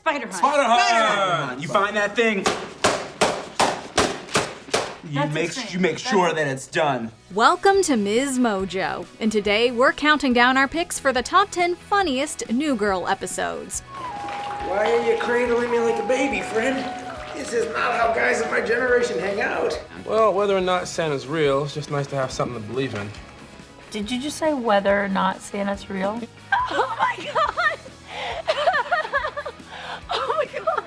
Spider hunt. Spider hunt! You find that thing, you make sure that it's done. Welcome to MsMojo, and today we're counting down our picks for the top 10 funniest New Girl episodes. Why are you cradling me like a baby, friend? This is not how guys of my generation hang out. Well, whether or not Santa's real, it's just nice to have something to believe in. Did you just say whether or not Santa's real? Oh my god! Oh my god!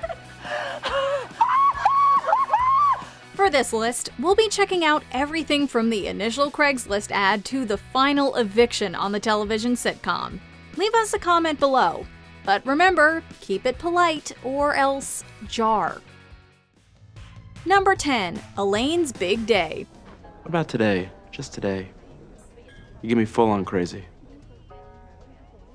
For this list, we'll be checking out everything from the initial Craigslist ad to the final eviction on the television sitcom. Leave us a comment below. But remember, keep it polite or else jar. Number 10, Elaine's Big Day. What about today? Just today. You get me full on crazy.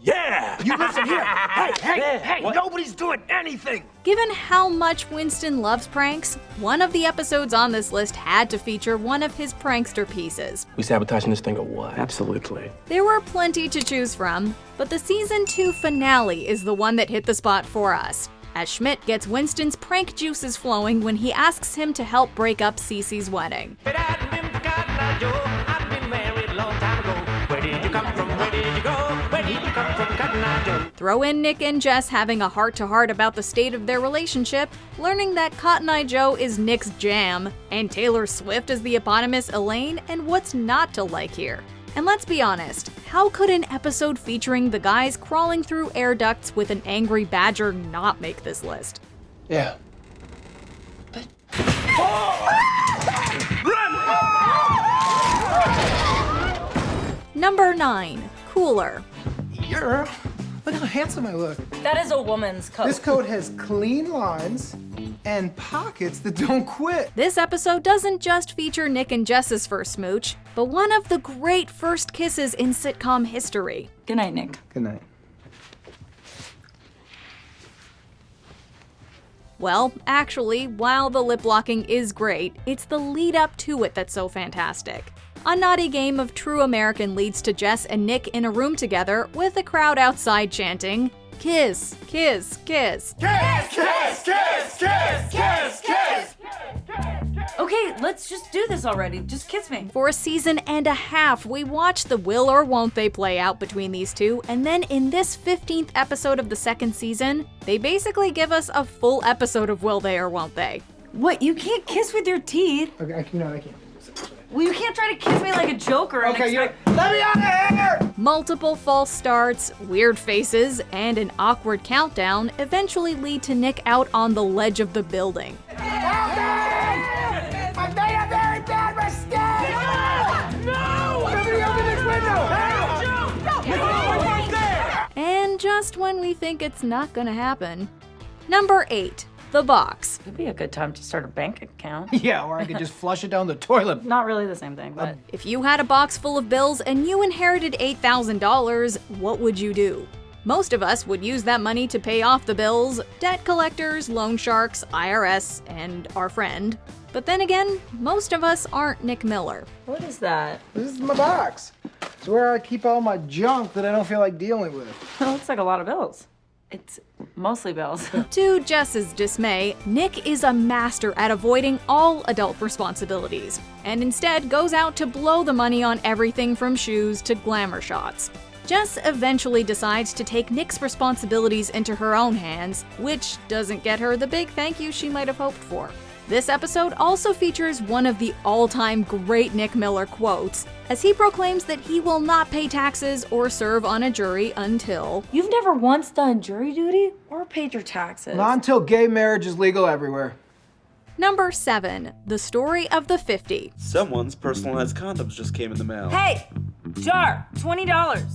Yeah! You listen here. Hey, nobody's doing anything. Given how much Winston loves pranks, one of the episodes on this list had to feature one of his prankster pieces. We sabotaging this thing or what? Absolutely. There were plenty to choose from, but the season 2 finale is the one that hit the spot for us, as Schmidt gets Winston's prank juices flowing when he asks him to help break up Cece's wedding. Throw in Nick and Jess having a heart-to-heart about the state of their relationship, learning that Cotton Eye Joe is Nick's jam, and Taylor Swift is the eponymous Elaine, and what's not to like here. And let's be honest, how could an episode featuring the guys crawling through air ducts with an angry badger not make this list? Yeah. Number 9, Cooler. Look how handsome I look. That is a woman's coat. This coat has clean lines and pockets that don't quit. This episode doesn't just feature Nick and Jess's first smooch, but one of the great first kisses in sitcom history. Good night, Nick. Good night. Well, actually, while the lip locking is great, it's the lead up to it that's so fantastic. A naughty game of true American leads to Jess and Nick in a room together with a crowd outside chanting, "Kiss, kiss, kiss." Kiss, kiss, kiss, kiss, kiss, kiss! Okay, let's just do this already. Just kiss me. For a season and a half, we watch the will or won't they play out between these two, and then in this 15th episode of the second season, they basically give us a full episode of will they or won't they. What? You can't kiss with your teeth. Okay, I can't. Well, you can't try to kiss me like a joker and expect- let me out of here! Multiple false starts, weird faces, and an awkward countdown eventually lead to Nick out on the ledge of the building. Help me! I made a very bad mistake! No! Somebody open this window! Help! And just when we think it's not gonna happen. Number 8, The Box. It'd be a good time to start a bank account. Yeah, or I could just flush it down the toilet. Not really the same thing, but If you had a box full of bills and you inherited $8,000, what would you do? Most of us would use that money to pay off the bills, debt collectors, loan sharks, IRS, and our friend. But then again, most of us aren't Nick Miller. what is that? This is my box. It's where I keep all my junk that I don't feel like dealing with. It looks like a lot of bills. It's mostly bills. To Jess's dismay, Nick is a master at avoiding all adult responsibilities, and instead goes out to blow the money on everything from shoes to glamour shots. Jess eventually decides to take Nick's responsibilities into her own hands, which doesn't get her the big thank you she might have hoped for. This episode also features one of the all-time great Nick Miller quotes, as he proclaims that he will not pay taxes or serve on a jury until... You've never once done jury duty or paid your taxes. Not until gay marriage is legal everywhere. Number 7, The Story of the 50. Someone's personalized condoms just came in the mail. Hey! Jar! $20!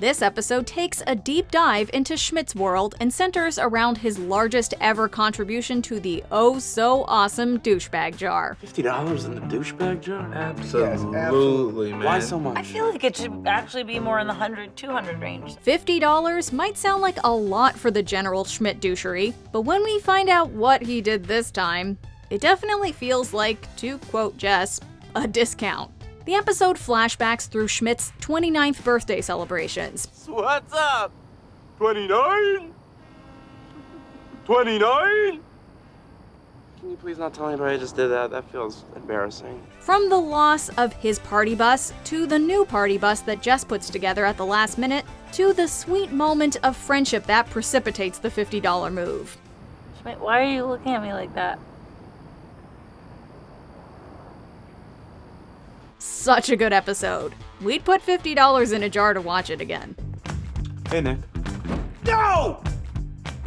This episode takes a deep dive into Schmidt's world and centers around his largest ever contribution to the oh-so-awesome douchebag jar. $50 in the douchebag jar? Absolutely, man. Why so much? I feel like it should actually be more in the 100, 200 range. $50 might sound like a lot for the general Schmidt douchery, but when we find out what he did this time, it definitely feels like, to quote Jess, a discount. The episode flashbacks through Schmidt's 29th birthday celebrations. What's up? 29? 29? Can you please not tell anybody I just did that? That feels embarrassing. From the loss of his party bus, to the new party bus that Jess puts together at the last minute, to the sweet moment of friendship that precipitates the $50 move. Schmidt, why are you looking at me like that? Such a good episode. We'd put $50 in a jar to watch it again. Hey, Nick. No!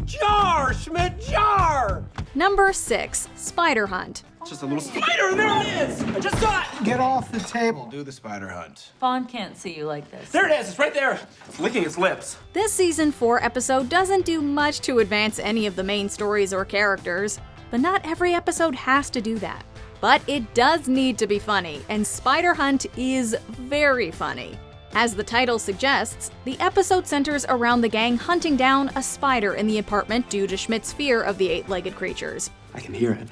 Jar, Schmidt, jar! Number 6, Spider Hunt. Just a little Spider, there it is! I just saw it! Get off the table. Do the spider hunt. Fawn can't see you like this. There it is, it's right there. It's licking its lips. This season 4 episode doesn't do much to advance any of the main stories or characters, but not every episode has to do that. But it does need to be funny, and Spider Hunt is very funny. As the title suggests, the episode centers around the gang hunting down a spider in the apartment due to Schmidt's fear of the 8-legged creatures. I can hear it.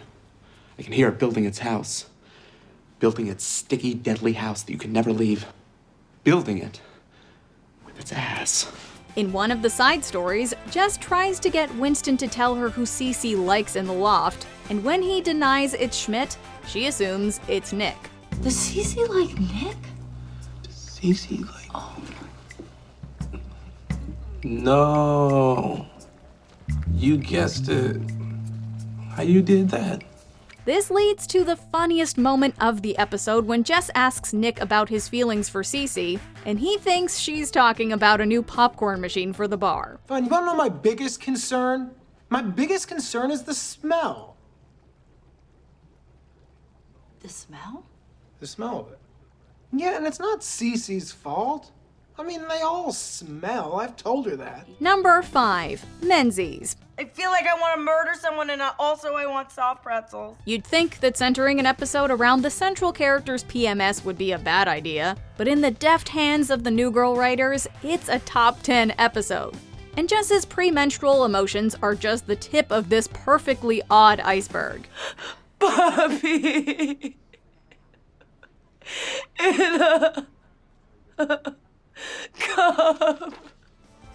I can hear it building its house. Building its sticky, deadly house that you can never leave. Building it with its ass. In one of the side stories, Jess tries to get Winston to tell her who Cece likes in the loft, and when he denies it's Schmidt, she assumes it's Nick. Does Cece like Nick? Cece, like... No. You guessed it. How you did that? This leads to the funniest moment of the episode when Jess asks Nick about his feelings for Cece, and he thinks she's talking about a new popcorn machine for the bar. Fine, you wanna know my biggest concern? My biggest concern is the smell. The smell? The smell of it. Yeah, and it's not Cece's fault. I mean, they all smell. I've told her that. Number 5, Menzies. I feel like I want to murder someone and also I want soft pretzels. You'd think that centering an episode around the central character's PMS would be a bad idea, but in the deft hands of the New Girl writers, it's a top 10 episode. And Jess's premenstrual emotions are just the tip of this perfectly odd iceberg. Puppy. In a cup.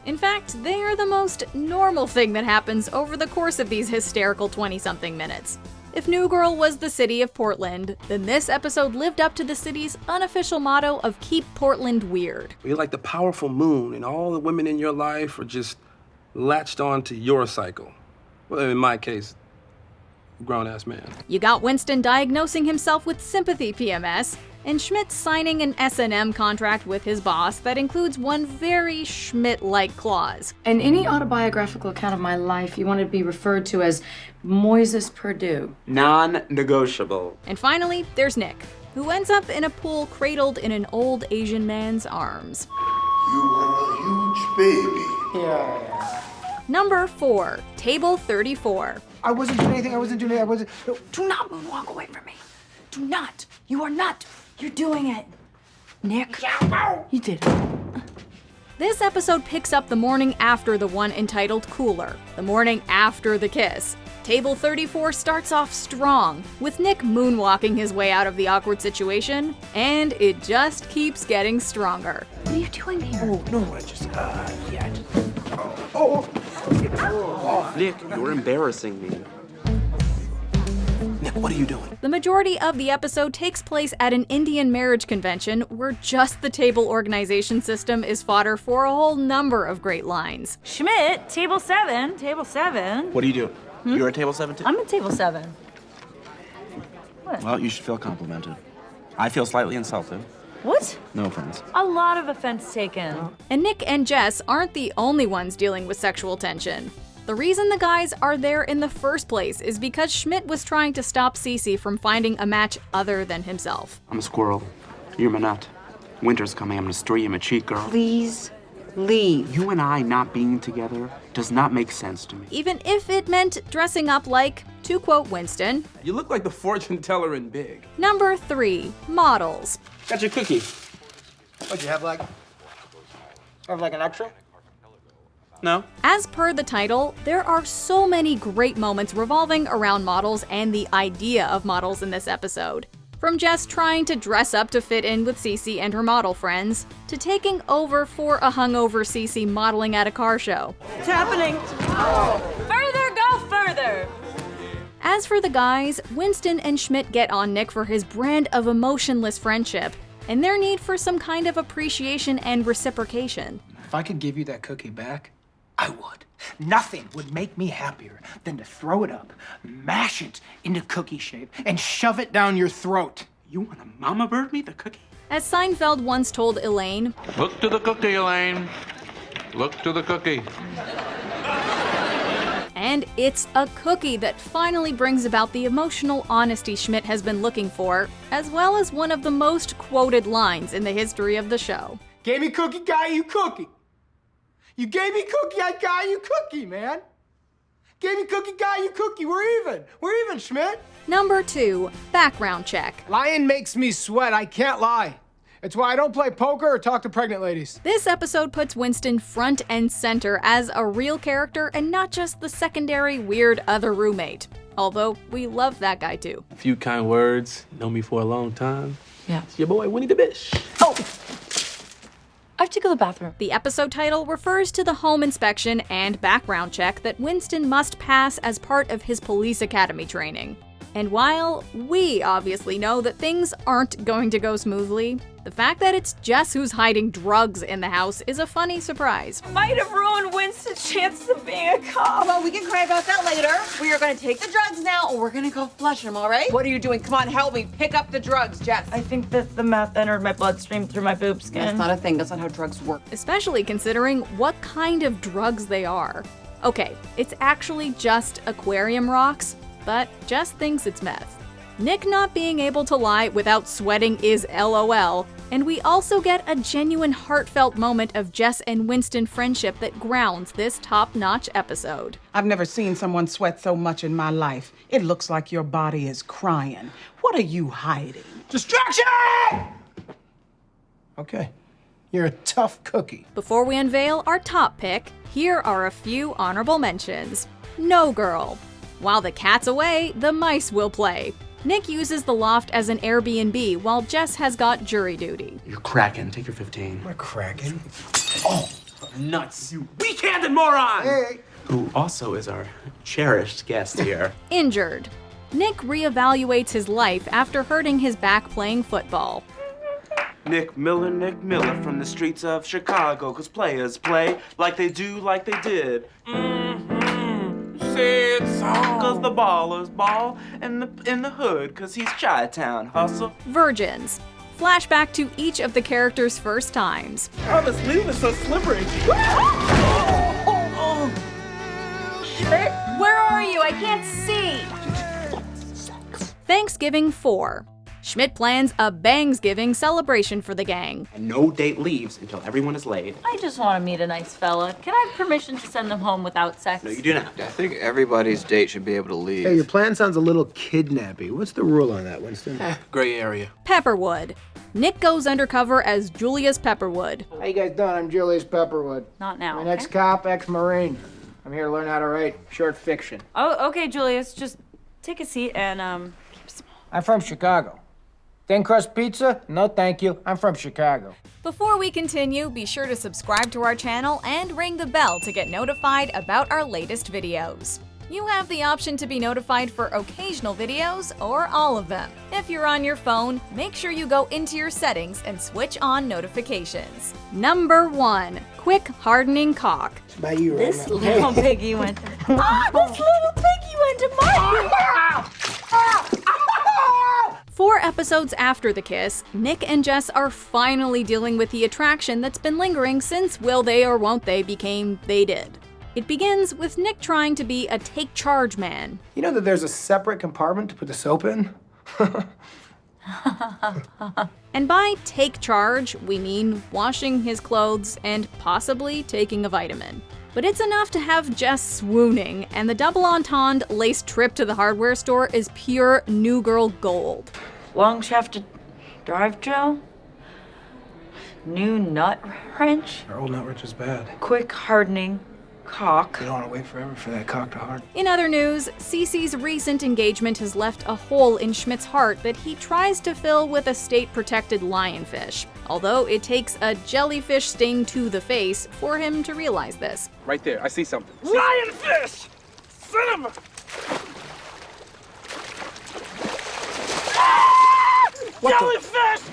In fact, they are the most normal thing that happens over the course of these hysterical 20-something minutes. If New Girl was the city of Portland, then this episode lived up to the city's unofficial motto of Keep Portland Weird. You're like the powerful moon, and all the women in your life are just latched on to your cycle. Well, in my case, grown-ass man. You got Winston diagnosing himself with sympathy PMS, and Schmidt signing an S&M contract with his boss that includes one very Schmidt-like clause. In any autobiographical account of my life, you want to be referred to as Moises Perdue. Non-negotiable. And finally, there's Nick, who ends up in a pool cradled in an old Asian man's arms. You are a huge baby. Yeah. Number 4, Table 34. I wasn't doing anything. I wasn't. No. Do not walk away from me. Do not. You are not. You're doing it. Nick, you did it. This episode picks up the morning after the one entitled Cooler, the morning after the kiss. Table 34 starts off strong, with Nick moonwalking his way out of the awkward situation, and it just keeps getting stronger. What are you doing here? Oh no! I just. Yeah. Nick, you're embarrassing me. Nick, what are you doing? The majority of the episode takes place at an Indian marriage convention where just the table organization system is fodder for a whole number of great lines. Schmidt, table 7. Table 7. What are you doing? You're at table 7 too? I'm at table 7. Well, you should feel complimented. I feel slightly insulted. What? No offense. A lot of offense taken. And Nick and Jess aren't the only ones dealing with sexual tension. The reason the guys are there in the first place is because Schmidt was trying to stop Cece from finding a match other than himself. I'm a squirrel. You're my nut. Winter's coming. I'm gonna store you in my cheek, girl. Please leave. You and I not being together does not make sense to me. Even if it meant dressing up like, to quote Winston, You look like the fortune teller in Big. Number 3, models. Got your cookie. What, you have like an extra? No. As per the title, there are so many great moments revolving around models and the idea of models in this episode. From Jess trying to dress up to fit in with Cece and her model friends, to taking over for a hungover Cece modeling at a car show. It's happening. Further, go As for the guys, Winston and Schmidt get on Nick for his brand of emotionless friendship and their need for some kind of appreciation and reciprocation. If I could give you that cookie back, I would. Nothing would make me happier than to throw it up, mash it into cookie shape, and shove it down your throat. You want to mama bird me the cookie? As Seinfeld once told Elaine, Look to the cookie, Elaine. Look to the cookie. and it's a cookie that finally brings about the emotional honesty Schmidt has been looking for, as well as one of the most quoted lines in the history of the show. Gave me cookie, got you cookie. You gave me cookie, I got you cookie, man. Gave me cookie, got you cookie. We're even. We're even, Schmidt. Number 2, background check. Lying makes me sweat. I can't lie. It's why I don't play poker or talk to pregnant ladies. This episode puts Winston front and center as a real character and not just the secondary weird other roommate. Although we love that guy too. A few kind words, know me for a long time. Yeah. It's your boy, Winnie the Bish. Oh! I have to go to the bathroom. The episode title refers to the home inspection and background check that Winston must pass as part of his police academy training. And while we obviously know that things aren't going to go smoothly, the fact that it's Jess who's hiding drugs in the house is a funny surprise. Might have ruined Winston's chances of being a cop. Well, we can cry about that later. We are gonna take the drugs now, or we're gonna go flush them, all right? What are you doing? Come on, help me. Pick up the drugs, Jess. I think that the meth entered my bloodstream through my boob skin. That's not a thing. That's not how drugs work. Especially considering what kind of drugs they are. Okay, it's actually just aquarium rocks, but Jess thinks it's meth. Nick not being able to lie without sweating is LOL, and we also get a genuine heartfelt moment of Jess and Winston friendship that grounds this top-notch episode. I've never seen someone sweat so much in my life. It looks like your body is crying. What are you hiding? Distraction! Okay. You're a tough cookie. Before we unveil our top pick, here are a few honorable mentions. No Girl. While the cat's away, the mice will play. Nick uses the loft as an Airbnb while Jess has got jury duty. You're cracking. Take your 15. We're cracking. Nuts, you weak-handed moron! Hey. Who also is our cherished guest here. Injured. Nick reevaluates his life after hurting his back playing football. Nick Miller from the streets of Chicago, 'cause players play like they do, like they did. Say it's all. 'Cause the ballers ball in the hood, 'cause he's Chi-Town hustle. Virgins. Flashback to each of the characters' first times. Oh, this leaf is so slippery. Where are you? I can't see. Thanksgiving 4. Schmidt plans a Bangsgiving celebration for the gang. And no date leaves until everyone is laid. I just want to meet a nice fella. Can I have permission to send them home without sex? No, you do not. I think everybody's date should be able to leave. Hey, your plan sounds a little kidnappy. What's the rule on that, Winston? Gray area. Pepperwood. Nick goes undercover as Julius Pepperwood. How you guys doing? I'm Julius Pepperwood. Not now. I'm an okay? ex-cop, ex-Marine. I'm here to learn how to write short fiction. Oh, okay, Julius. Just take a seat and I'm from Chicago. Thin crust pizza? No, thank you. I'm from Chicago. Before we continue, be sure to subscribe to our channel and ring the bell to get notified about our latest videos. You have the option to be notified for occasional videos or all of them. If you're on your phone, make sure you go into your settings and switch on notifications. Number 1, quick hardening cock. It's by you right This now. little piggy went to... this little piggy went to my... 4 episodes after the kiss, Nick and Jess are finally dealing with the attraction that's been lingering since Will They or Won't They became They Did. It begins with Nick trying to be a take charge man. You know that there's a separate compartment to put the soap in? And by take charge, we mean washing his clothes and possibly taking a vitamin. But it's enough to have Jess swooning, and the double entendre laced trip to the hardware store is pure new girl gold. Long shafted drive drill? New nut wrench? Our old nut wrench is bad. Quick hardening cock. You don't want to wait forever for that cock to hard. In other news, Cece's recent engagement has left a hole in Schmidt's heart that he tries to fill with a state-protected lionfish. Although it takes a jellyfish sting to the face for him to realize this. Right there, I see something. Lionfish! Son of a...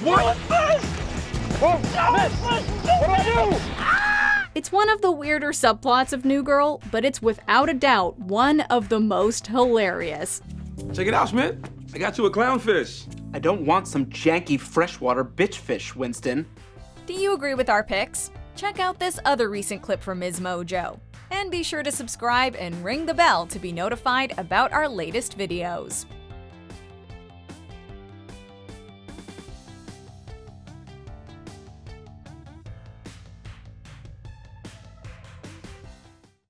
What? It's one of the weirder subplots of New Girl, but it's without a doubt one of the most hilarious. Check it out, Schmidt. I got you a clownfish. I don't want some janky freshwater bitch fish, Winston. Do you agree with our picks? Check out this other recent clip from MsMojo. And be sure to subscribe and ring the bell to be notified about our latest videos.